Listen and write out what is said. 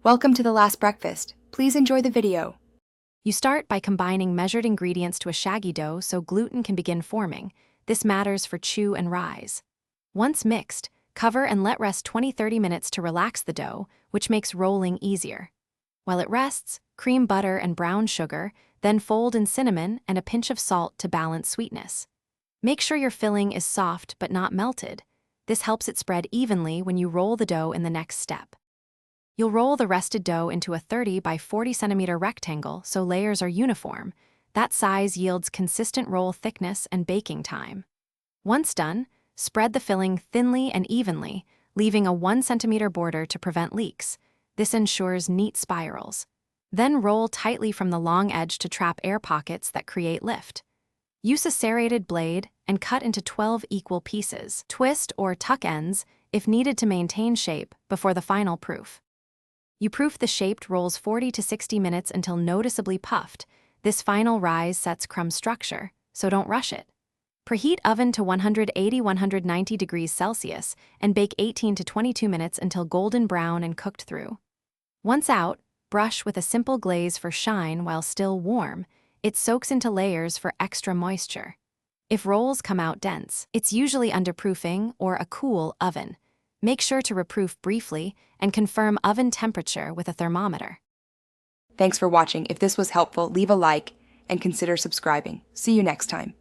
Welcome to The Last Breakfast. Please enjoy the video. You start by combining measured ingredients to a shaggy dough so gluten can begin forming. This matters for chew and rise. Once mixed, cover and let rest 20-30 minutes to relax the dough, which makes rolling easier. While it rests, cream butter and brown sugar, then fold in cinnamon and a pinch of salt to balance sweetness. Make sure your filling is soft but not melted. This helps it spread evenly when you roll the dough in the next step. You'll roll the rested dough into a 30 by 40 centimeter rectangle so layers are uniform. That size yields consistent roll thickness and baking time. Once done, spread the filling thinly and evenly, leaving a 1 centimeter border to prevent leaks. This ensures neat spirals. Then roll tightly from the long edge to trap air pockets that create lift. Use a serrated blade and cut into 12 equal pieces. Twist or tuck ends if needed to maintain shape before the final proof. You proof the shaped rolls 40 to 60 minutes until noticeably puffed. This final rise sets crumb structure, so don't rush it. Preheat oven to 180-190 degrees Celsius and bake 18 to 22 minutes until golden brown and cooked through. Once out, brush with a simple glaze for shine while still warm. It soaks into layers for extra moisture. If rolls come out dense, it's usually underproofing or a cool oven. Make sure to reproof briefly and confirm oven temperature with a thermometer. Thanks for watching. If this was helpful, leave a like and consider subscribing. See you next time.